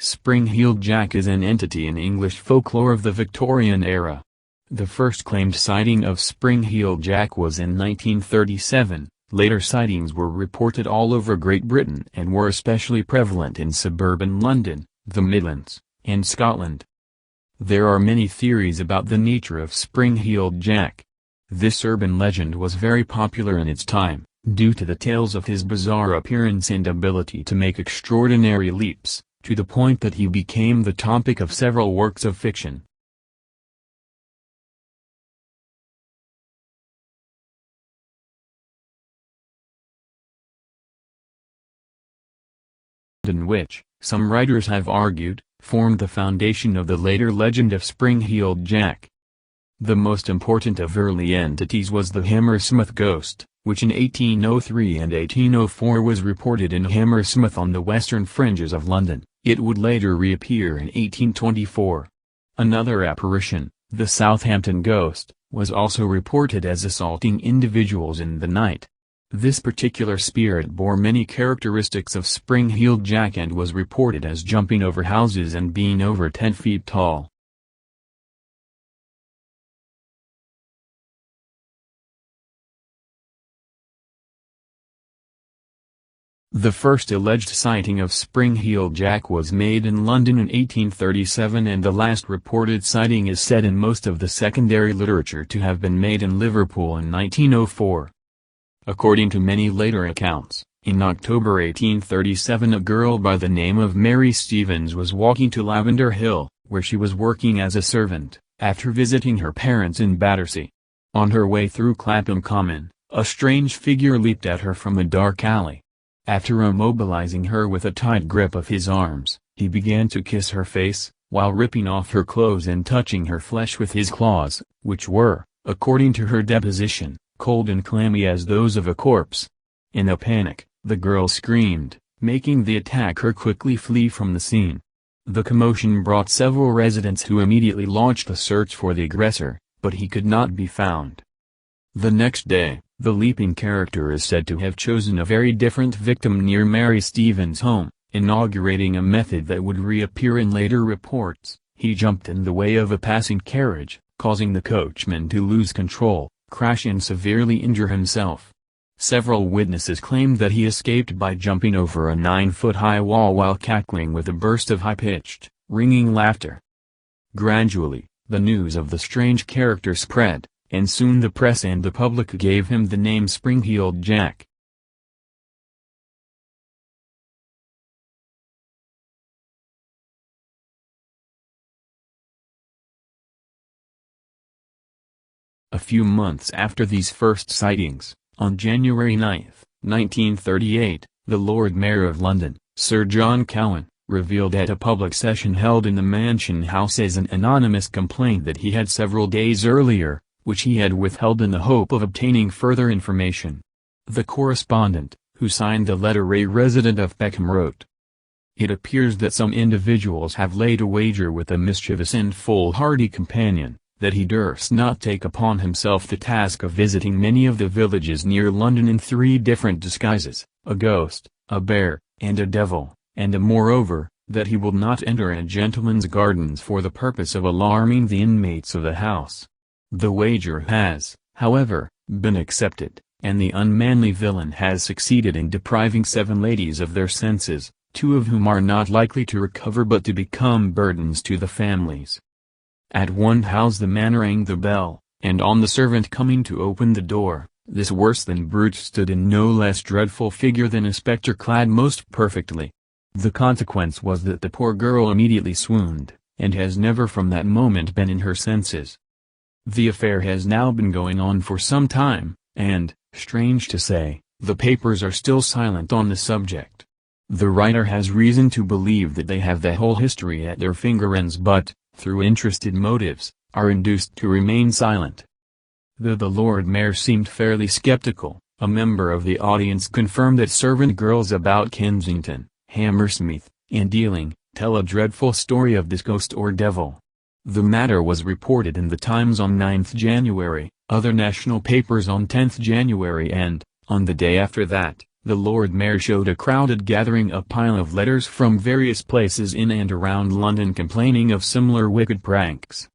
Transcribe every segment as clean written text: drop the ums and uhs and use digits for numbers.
Spring-heeled Jack is an entity in English folklore of the Victorian era. The first claimed sighting of Spring-heeled Jack was in 1937, later sightings were reported all over Great Britain and were especially prevalent in suburban London, the Midlands, and Scotland. There are many theories about the nature of Spring-heeled Jack. This urban legend was very popular in its time, due to the tales of his bizarre appearance and ability to make extraordinary leaps, to the point that he became the topic of several works of fiction. Which, some writers have argued, formed the foundation of the later legend of Spring-heeled Jack. The most important of early entities was the Hammersmith Ghost, which in 1803 and 1804 was reported in Hammersmith on the western fringes of London. It would later reappear in 1824. Another apparition, the Southampton Ghost, was also reported as assaulting individuals in the night. This particular spirit bore many characteristics of Spring-heeled Jack and was reported as jumping over houses and being over 10 feet tall. The first alleged sighting of Spring-heeled Jack was made in London in 1837, and the last reported sighting is said in most of the secondary literature to have been made in Liverpool in 1904. According to many later accounts, in October 1837 a girl by the name of Mary Stevens was walking to Lavender Hill, where she was working as a servant, after visiting her parents in Battersea. On her way through Clapham Common, a strange figure leaped at her from a dark alley. After immobilizing her with a tight grip of his arms, he began to kiss her face, while ripping off her clothes and touching her flesh with his claws, which were, according to her deposition, cold and clammy as those of a corpse. In a panic, the girl screamed, making the attacker quickly flee from the scene. The commotion brought several residents who immediately launched a search for the aggressor, but he could not be found. The next day, the leaping character is said to have chosen a very different victim near Mary Stevens' home, inaugurating a method that would reappear in later reports. He jumped in the way of a passing carriage, causing the coachman to lose control, crash and severely injure himself. Several witnesses claimed that he escaped by jumping over a 9-foot-high wall while cackling with a burst of high-pitched, ringing laughter. Gradually, the news of the strange character spread, and soon the press and the public gave him the name Spring-heeled Jack. A few months after these first sightings, on January 9, 1938, the Lord Mayor of London, Sir John Cowan, revealed at a public session held in the Mansion House as an anonymous complaint that he had several days earlier, which he had withheld in the hope of obtaining further information. The correspondent, who signed the letter, a resident of Peckham, wrote, "It appears that some individuals have laid a wager with a mischievous and foolhardy companion, that he durst not take upon himself the task of visiting many of the villages near London in 3 different disguises, a ghost, a bear, and a devil, and moreover, that he will not enter a gentleman's gardens for the purpose of alarming the inmates of the house. The wager has, however, been accepted, and the unmanly villain has succeeded in depriving 7 ladies of their senses, 2 of whom are not likely to recover but to become burdens to the families. At one house the man rang the bell, and on the servant coming to open the door, this worse than brute stood in no less dreadful figure than a spectre clad most perfectly. The consequence was that the poor girl immediately swooned, and has never from that moment been in her senses. The affair has now been going on for some time, and, strange to say, the papers are still silent on the subject. The writer has reason to believe that they have the whole history at their finger ends but, through interested motives, are induced to remain silent." Though the Lord Mayor seemed fairly skeptical, a member of the audience confirmed that servant girls about Kensington, Hammersmith, and Ealing, tell a dreadful story of this ghost or devil. The matter was reported in the Times on 9th January, other national papers on 10th January and, on the day after that, the Lord Mayor showed a crowded gathering a pile of letters from various places in and around London complaining of similar wicked pranks.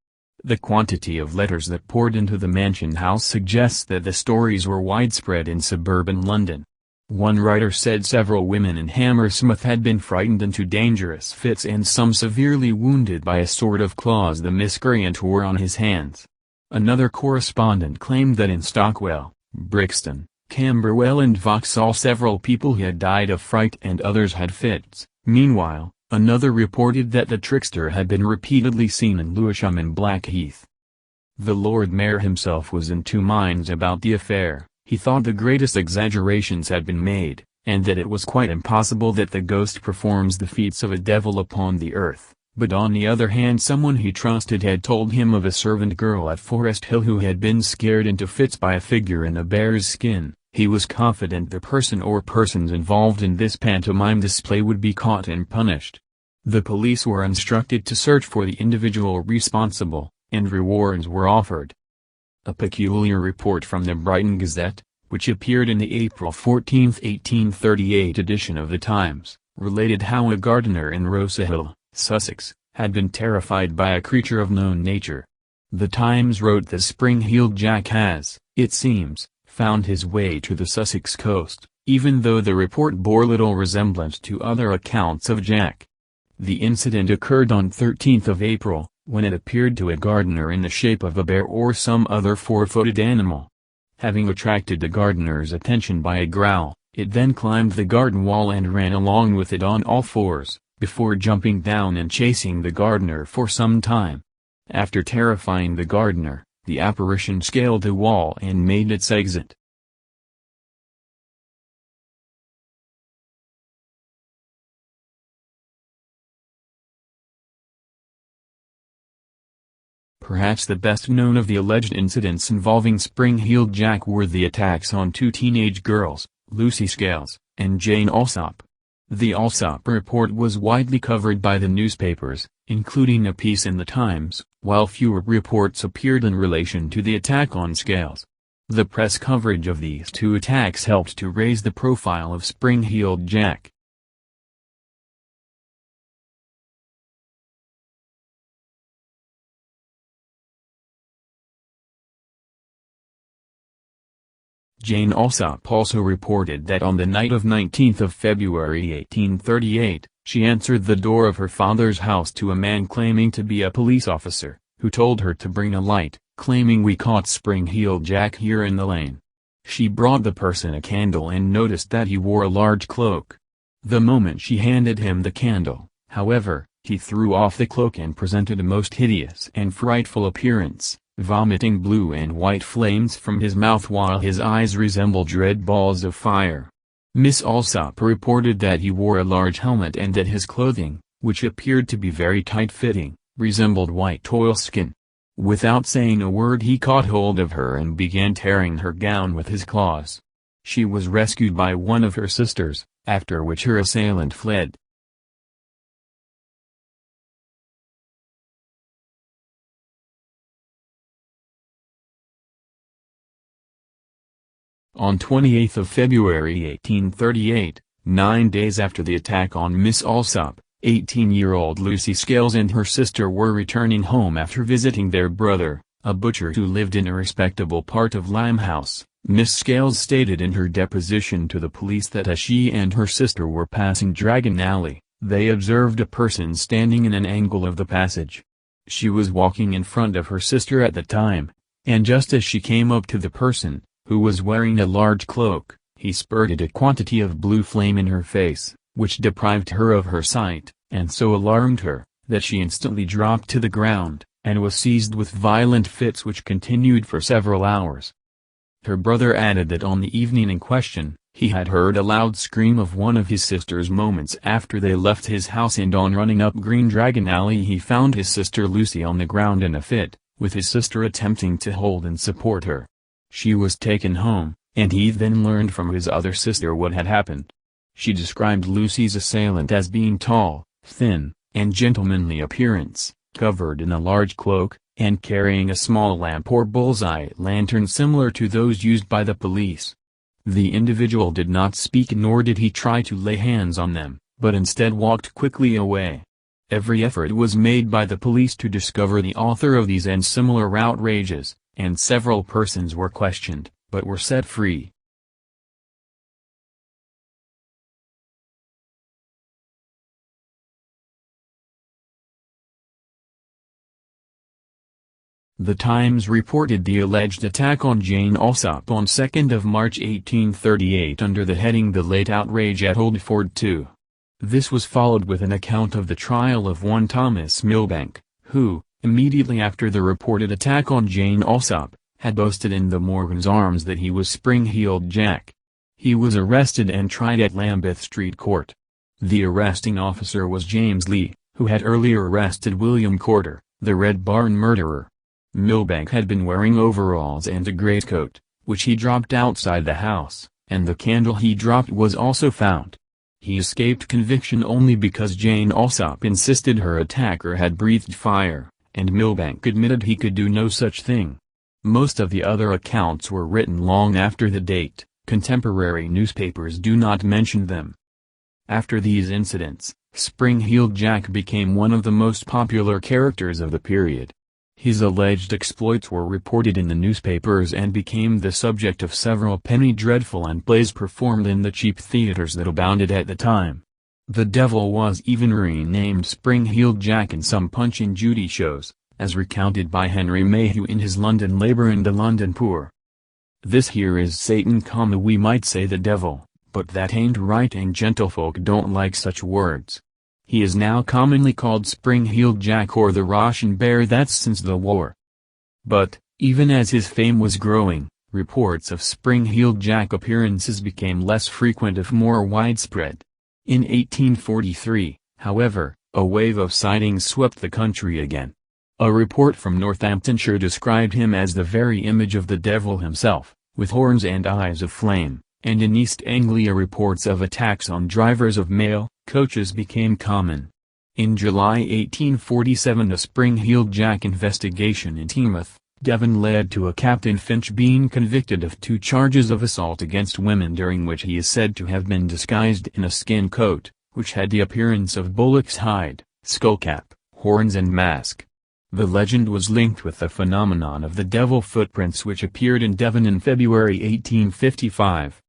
The quantity of letters that poured into the Mansion House suggests that the stories were widespread in suburban London. One writer said several women in Hammersmith had been frightened into dangerous fits and some severely wounded by a sort of claws the miscreant wore on his hands. Another correspondent claimed that in Stockwell, Brixton, Camberwell and Vauxhall several people had died of fright and others had fits. Meanwhile, another reported that the trickster had been repeatedly seen in Lewisham and Blackheath. The Lord Mayor himself was in two minds about the affair. He thought the greatest exaggerations had been made, and that it was quite impossible that the ghost performs the feats of a devil upon the earth. But on the other hand someone he trusted had told him of a servant girl at Forest Hill who had been scared into fits by a figure in a bear's skin. He was confident the person or persons involved in this pantomime display would be caught and punished. The police were instructed to search for the individual responsible, and rewards were offered. A peculiar report from the Brighton Gazette, which appeared in the April 14, 1838 edition of the Times, related how a gardener in Rosehill, Sussex, had been terrified by a creature of known nature. The Times wrote that Spring-Heeled Jack has, it seems, found his way to the Sussex coast, even though the report bore little resemblance to other accounts of Jack. The incident occurred on 13th of April, when it appeared to a gardener in the shape of a bear or some other four-footed animal. Having attracted the gardener's attention by a growl, it then climbed the garden wall and ran along with it on all fours, before jumping down and chasing the gardener for some time. After terrifying the gardener, the apparition scaled the wall and made its exit. Perhaps the best known of the alleged incidents involving Spring-Heeled Jack were the attacks on two teenage girls, Lucy Scales, and Jane Alsop. The Alsop report was widely covered by the newspapers, including a piece in the Times, while fewer reports appeared in relation to the attack on Scales. The press coverage of these two attacks helped to raise the profile of Spring-Heeled Jack. Jane Alsop also reported that on the night of 19th of February 1838, she answered the door of her father's house to a man claiming to be a police officer, who told her to bring a light, claiming "We caught Spring-Heeled Jack here in the lane." She brought the person a candle and noticed that he wore a large cloak. The moment she handed him the candle, however, he threw off the cloak and presented a most hideous and frightful appearance, vomiting blue and white flames from his mouth while his eyes resembled red balls of fire. Miss Alsop reported that he wore a large helmet and that his clothing, which appeared to be very tight-fitting, resembled white oilskin. Without saying a word he caught hold of her and began tearing her gown with his claws. She was rescued by one of her sisters, after which her assailant fled. On 28th of February 1838, 9 days after the attack on Miss Alsop, 18-year-old Lucy Scales and her sister were returning home after visiting their brother, a butcher who lived in a respectable part of Limehouse. Miss Scales stated in her deposition to the police that as she and her sister were passing Dragon Alley, they observed a person standing in an angle of the passage. She was walking in front of her sister at the time, and just as she came up to the person, who was wearing a large cloak, he spurted a quantity of blue flame in her face, which deprived her of her sight, and so alarmed her, that she instantly dropped to the ground, and was seized with violent fits which continued for several hours. Her brother added that on the evening in question, he had heard a loud scream of one of his sisters moments after they left his house, and on running up Green Dragon Alley he found his sister Lucy on the ground in a fit, with his sister attempting to hold and support her. She was taken home, and he then learned from his other sister what had happened. She described Lucy's assailant as being tall, thin, and gentlemanly appearance, covered in a large cloak, and carrying a small lamp or bullseye lantern similar to those used by the police. The individual did not speak nor did he try to lay hands on them, but instead walked quickly away. Every effort was made by the police to discover the author of these and similar outrages, and several persons were questioned, but were set free. The Times reported the alleged attack on Jane Alsop on 2nd of March 1838 under the heading "The Late Outrage at Oldford II." This was followed with an account of the trial of one Thomas Milbank, who, immediately after the reported attack on Jane Alsop, had boasted in the Morgan's Arms that he was Spring-Heeled Jack. He was arrested and tried at Lambeth Street Court. The arresting officer was James Lee, who had earlier arrested William Corder, the Red Barn murderer. Milbank had been wearing overalls and a greatcoat, which he dropped outside the house, and the candle he dropped was also found. He escaped conviction only because Jane Alsop insisted her attacker had breathed fire, and Milbank admitted he could do no such thing. Most of the other accounts were written long after the date. Contemporary newspapers do not mention them. After these incidents, Spring-Heeled Jack became one of the most popular characters of the period. His alleged exploits were reported in the newspapers and became the subject of several penny dreadful and plays performed in the cheap theaters that abounded at the time. The devil was even renamed Spring-Heeled Jack in some Punch and Judy shows, as recounted by Henry Mayhew in his London Labour and the London Poor. This here is Satan, we might say the devil, but that ain't right and gentlefolk don't like such words. He is now commonly called Spring-Heeled Jack or the Russian Bear, that's since the war. But, even as his fame was growing, reports of Spring-Heeled Jack appearances became less frequent if more widespread. In 1843, however, a wave of sightings swept the country again. A report from Northamptonshire described him as the very image of the devil himself, with horns and eyes of flame, and in East Anglia reports of attacks on drivers of mail coaches became common. In July 1847 a Spring-Heeled Jack investigation in Teignmouth, Devon led to a Captain Finch being convicted of 2 charges of assault against women, during which he is said to have been disguised in a skin coat, which had the appearance of bullock's hide, skullcap, horns and mask. The legend was linked with the phenomenon of the devil footprints which appeared in Devon in February 1855.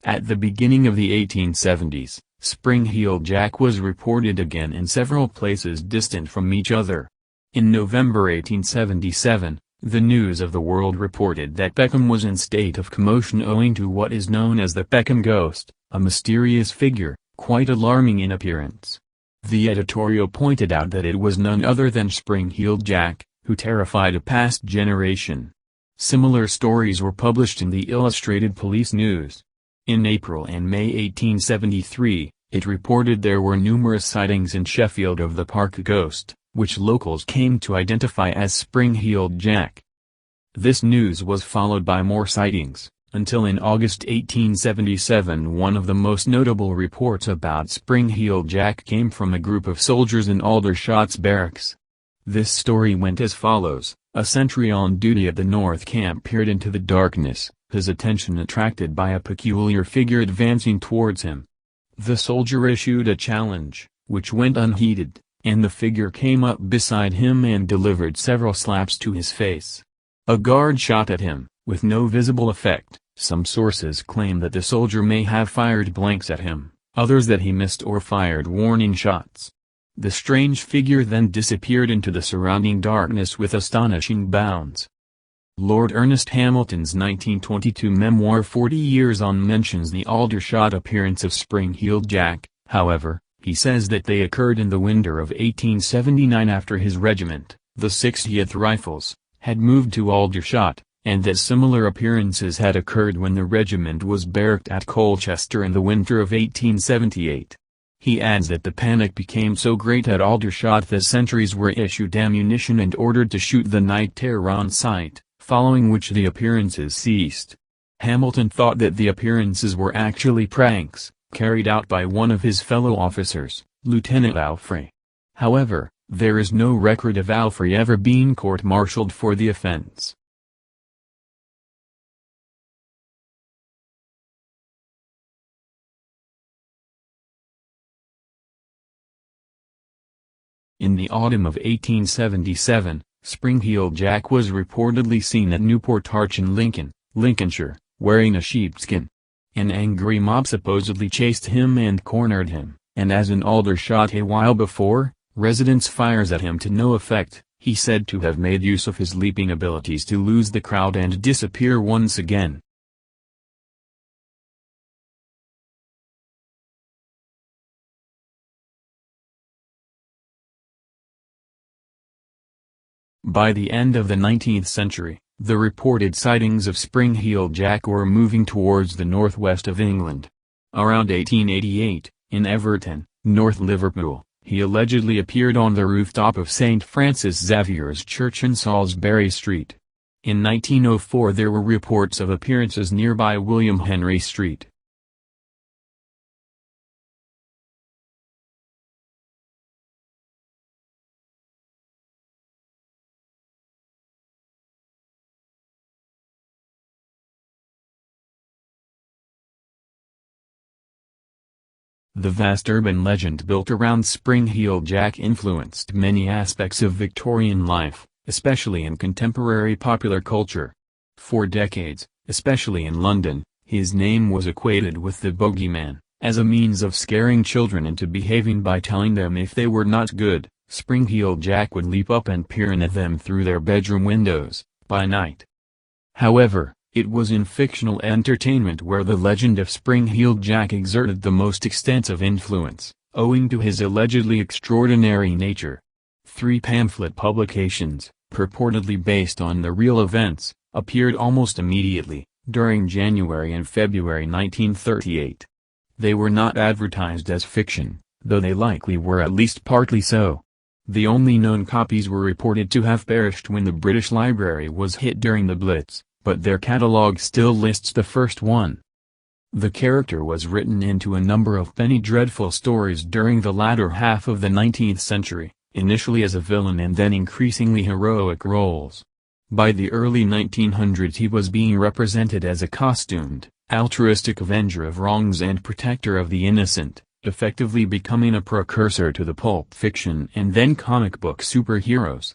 At the beginning of the 1870s, Spring-Heeled Jack was reported again in several places distant from each other. In November 1877, the News of the World reported that Peckham was in state of commotion owing to what is known as the Peckham Ghost, a mysterious figure, quite alarming in appearance. The editorial pointed out that it was none other than Spring-Heeled Jack, who terrified a past generation. Similar stories were published in the Illustrated Police News. In April and May 1873, it reported there were numerous sightings in Sheffield of the Park Ghost, which locals came to identify as Spring-Heeled Jack. This news was followed by more sightings, until in August 1877 one of the most notable reports about Spring-Heeled Jack came from a group of soldiers in Aldershot's barracks. This story went as follows: a sentry on duty at the North Camp peered into the darkness, his attention attracted by a peculiar figure advancing towards him. The soldier issued a challenge, which went unheeded, and the figure came up beside him and delivered several slaps to his face. A guard shot at him, with no visible effect. Some sources claim that the soldier may have fired blanks at him, others that he missed or fired warning shots. The strange figure then disappeared into the surrounding darkness with astonishing bounds. Lord Ernest Hamilton's 1922 memoir 40 Years On mentions the Aldershot appearance of Spring-Heeled Jack. However, he says that they occurred in the winter of 1879 after his regiment, the 60th Rifles, had moved to Aldershot, and that similar appearances had occurred when the regiment was barracked at Colchester in the winter of 1878. He adds that the panic became so great at Aldershot that sentries were issued ammunition and ordered to shoot the night terror on sight, following which the appearances ceased. Hamilton thought that the appearances were actually pranks, carried out by one of his fellow officers, Lieutenant Alfrey. However, there is no record of Alfrey ever being court-martialed for the offense. In the autumn of 1877, Spring-Heeled-Jack was reportedly seen at Newport Arch in Lincolnshire, wearing a sheepskin. An angry mob supposedly chased him and cornered him, and as in Aldershot a while before, residents fires at him to no effect. He said to have made use of his leaping abilities to lose the crowd and disappear once again. By the end of the 19th century, the reported sightings of Spring-Heeled-Jack were moving towards the northwest of England. Around 1888, in Everton, North Liverpool, he allegedly appeared on the rooftop of St. Francis Xavier's Church in Salisbury Street. In 1904 there were reports of appearances nearby William Henry Street. The vast urban legend built around Spring-Heeled-Jack influenced many aspects of Victorian life, especially in contemporary popular culture. For decades, especially in London, his name was equated with the bogeyman, as a means of scaring children into behaving by telling them if they were not good. Spring-Heeled-Jack would leap up and peer in at them through their bedroom windows, by night. However, it was in fictional entertainment where the legend of Spring-Heeled-Jack exerted the most extensive influence, owing to his allegedly extraordinary nature. 3 pamphlet publications, purportedly based on the real events, appeared almost immediately, during January and February 1938. They were not advertised as fiction, though they likely were at least partly so. The only known copies were reported to have perished when the British Library was hit during the Blitz, but their catalogue still lists the first one. The character was written into a number of penny dreadful stories during the latter half of the 19th century, initially as a villain and then increasingly heroic roles. By the early 1900s he was being represented as a costumed, altruistic avenger of wrongs and protector of the innocent, effectively becoming a precursor to the pulp fiction and then comic book superheroes.